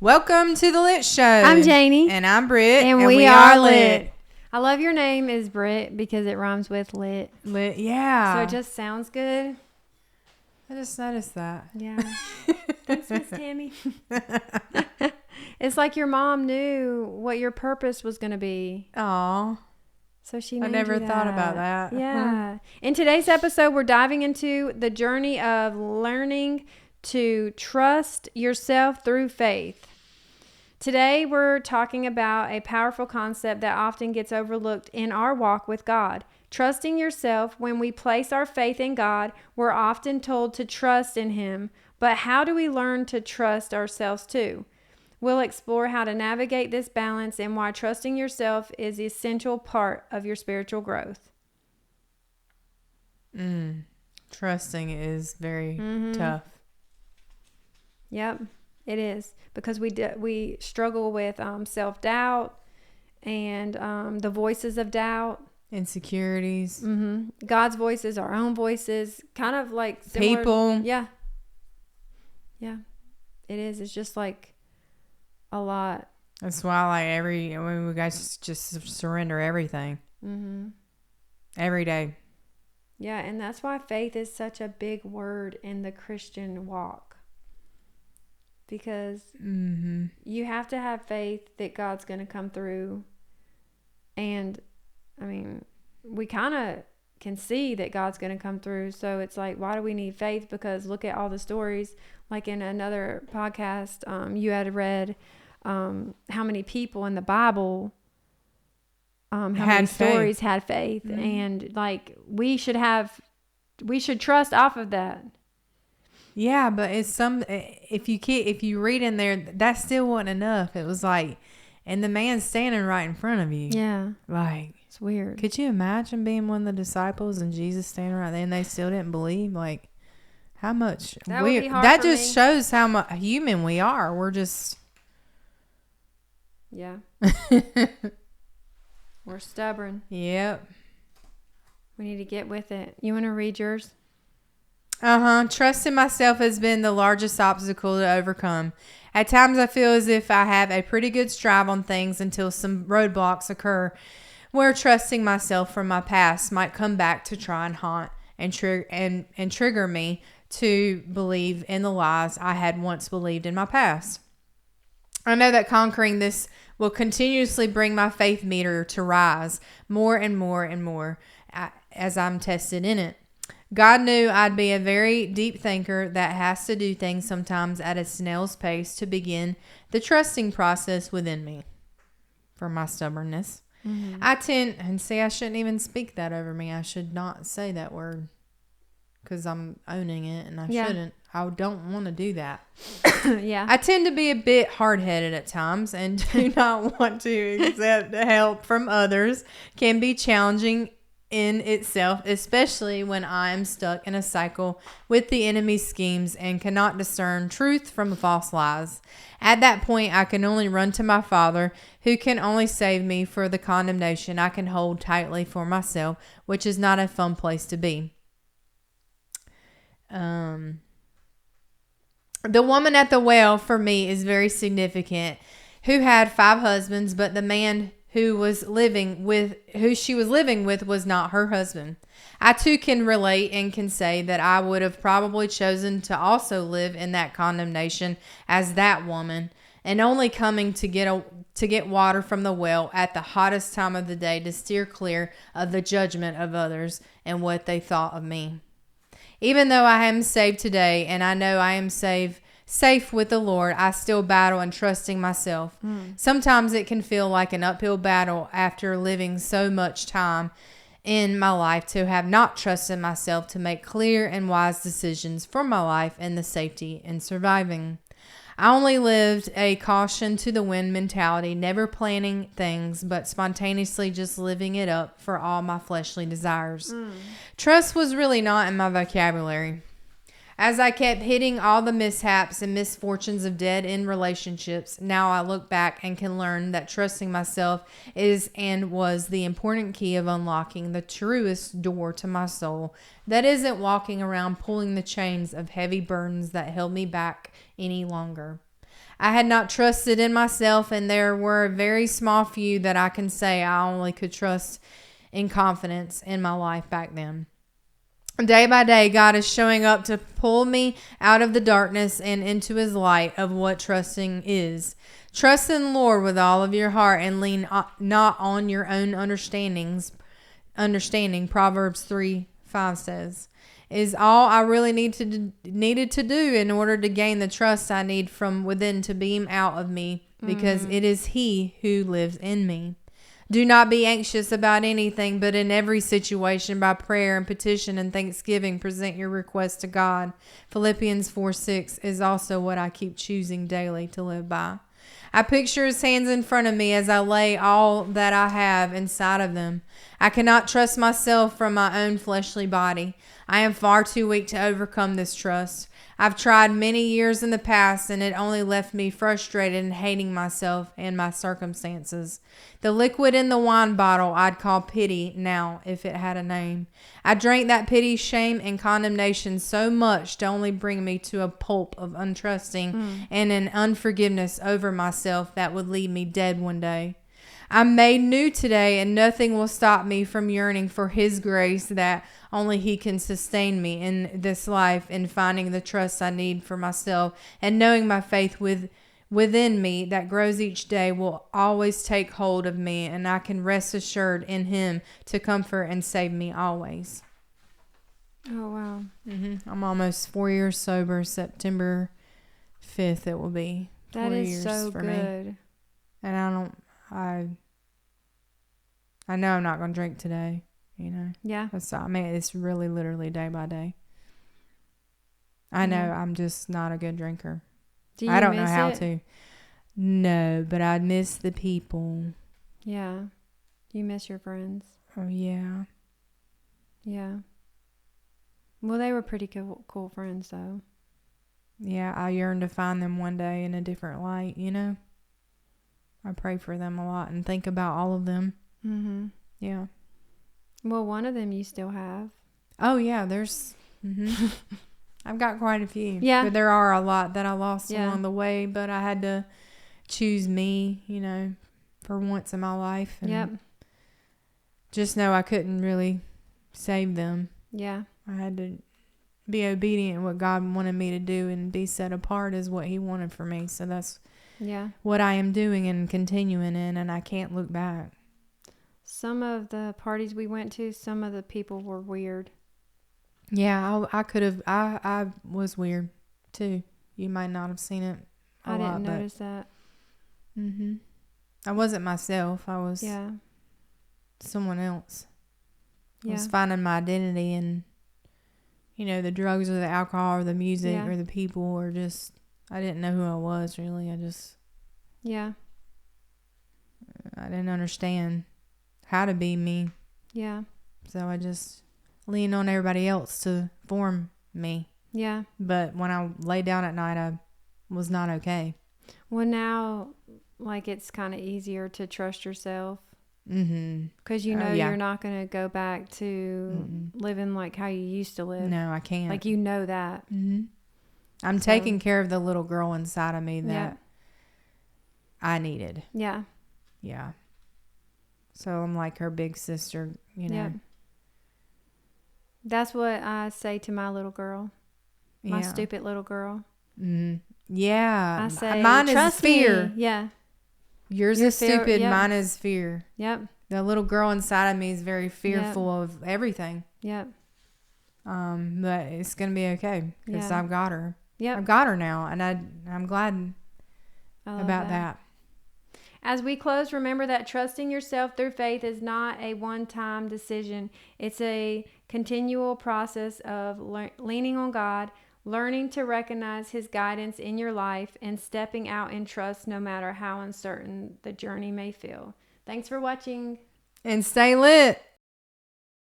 Welcome to the Lit Show. I'm Janie. And I'm Britt. And we are lit. I love your name is Britt because it rhymes with lit. Lit, yeah. So it just sounds good. I just noticed that. Yeah. Thanks, Miss Tammy. It's like your mom knew what your purpose was going to be. Aw. So she I named never you that. thought about that. Yeah. In today's episode, we're diving into the journey of learning to trust yourself through faith. Today, we're talking about a powerful concept that often gets overlooked in our walk with God. Trusting yourself. When we place our faith in God, we're often told to trust in Him. But how do we learn to trust ourselves too? We'll explore how to navigate this balance and why trusting yourself is an essential part of your spiritual growth. Trusting is very tough. Yep, it is. Because we struggle with self-doubt and the voices of doubt. Insecurities. God's voices, our own voices, kind of like similar. People. Yeah. Yeah, it is. It's just like a lot. That's why we guys just surrender everything. Every day. Yeah, and that's why faith is such a big word in the Christian walk. Because you have to have faith that God's going to come through. And, I mean, we kind of can see that God's going to come through. So it's like, why do we need faith? Because look at all the stories. Like in another podcast, you had read how many people in the Bible, how many stories had faith. And, like, we should trust off of that. Yeah, but if you read in there, that still wasn't enough. It was like, and the man's standing right in front of you. Yeah. Like, it's weird. Could you imagine being one of the disciples and Jesus standing right there and they still didn't believe? Like, how much that just shows how much human we are. We're just yeah. We're stubborn. Yep. We need to get with it. You want to read yours? Trusting myself has been the largest obstacle to overcome. At times I feel as if I have a pretty good strive on things until some roadblocks occur where trusting myself from my past might come back to try and haunt and trigger me to believe in the lies I had once believed in my past. I know that conquering this will continuously bring my faith meter to rise more and more and more as I'm tested in it. God knew I'd be a very deep thinker that has to do things sometimes at a snail's pace to begin the trusting process within me for my stubbornness. I shouldn't even speak that over me. I should not say that word because I'm owning it and I shouldn't. I don't want to do that. Yeah. I tend to be a bit hard-headed at times and do not want to accept help from others. Can be challenging in itself, especially when I am stuck in a cycle with the enemy's schemes and cannot discern truth from false lies. At that point, I can only run to my Father, who can only save me for the condemnation I can hold tightly for myself, which is not a fun place to be. The woman at the well for me is very significant, who had 5 husbands, but the man who she was living with was not her husband. I too can relate and can say that I would have probably chosen to also live in that condemnation as that woman, and only coming to get water from the well at the hottest time of the day to steer clear of the judgment of others and what they thought of me. Even though I am saved today and I know I am safe with the Lord, I still battle in trusting myself. Sometimes it can feel like an uphill battle after living so much time in my life to have not trusted myself to make clear and wise decisions for my life and the safety in surviving. I only lived a caution to the wind mentality, never planning things, but spontaneously just living it up for all my fleshly desires. Trust was really not in my vocabulary. As I kept hitting all the mishaps and misfortunes of dead-end relationships, now I look back and can learn that trusting myself is and was the important key of unlocking the truest door to my soul that isn't walking around pulling the chains of heavy burdens that held me back any longer. I had not trusted in myself, and there were a very small few that I can say I only could trust in confidence in my life back then. Day by day, God is showing up to pull me out of the darkness and into his light of what trusting is. Trust in the Lord with all of your heart and lean not on your own understanding. Proverbs 3:5 says, is all I really needed to do in order to gain the trust I need from within to beam out of me, because it is he who lives in me. Do not be anxious about anything, but in every situation, by prayer and petition and thanksgiving, present your requests to God. Philippians 4:6 is also what I keep choosing daily to live by. I picture his hands in front of me as I lay all that I have inside of them. I cannot trust myself from my own fleshly body. I am far too weak to overcome this trust. I've tried many years in the past, and it only left me frustrated and hating myself and my circumstances. The liquid in the wine bottle I'd call pity now, if it had a name. I drank that pity, shame, and condemnation so much to only bring me to a pulp of untrusting and an unforgiveness over myself that would leave me dead one day. I'm made new today, and nothing will stop me from yearning for his grace that only he can sustain me in this life, in finding the trust I need for myself, and knowing my faith within me that grows each day will always take hold of me, and I can rest assured in him to comfort and save me always. Oh, wow. I'm almost 4 years sober. September 5th it will be. That is so good. Me. And I know I'm not going to drink today, Yeah. It's really literally day by day. I know I'm just not a good drinker. Do you I don't know miss how it? to. No, but I miss the people. Yeah. You miss your friends. Oh, yeah. Yeah. Well, they were pretty cool friends, though. Yeah, I yearn to find them one day in a different light, I pray for them a lot and think about all of them. Mm-hmm. Yeah. Well, one of them you still have. Oh, yeah, there's... I've got quite a few. Yeah. But there are a lot that I lost along the way, but I had to choose me, for once in my life. And just know I couldn't really save them. Yeah. I had to be obedient to what God wanted me to do and be set apart as what he wanted for me. So that's what I am doing and continuing in, and I can't look back. Some of the parties we went to, some of the people were weird. Yeah, I could have. I was weird too. You might not have seen it. I didn't notice that. I wasn't myself. I was someone else. I was finding my identity in, the drugs or the alcohol or the music or the people, or just I didn't know who I was really. I didn't understand how to be me. Yeah. So I just lean on everybody else to form me. Yeah. But when I lay down at night, I was not okay. Well, now, it's kind of easier to trust yourself. Because you're not going to go back to living like how you used to live. No, I can't. That. I'm taking care of the little girl inside of me that I needed. Yeah. Yeah. So I'm like her big sister, Yep. That's what I say to my little girl. My stupid little girl. Yeah. I say, mine trust is fear. Me. Yeah. Yours is stupid. Mine is fear. Yep. The little girl inside of me is very fearful of everything. Yep. But it's going to be okay because I've got her. Yep. I've got her now, and I'm glad about that. As we close, remember that trusting yourself through faith is not a one-time decision. It's a continual process of leaning on God, learning to recognize his guidance in your life, and stepping out in trust no matter how uncertain the journey may feel. Thanks for watching. And stay lit.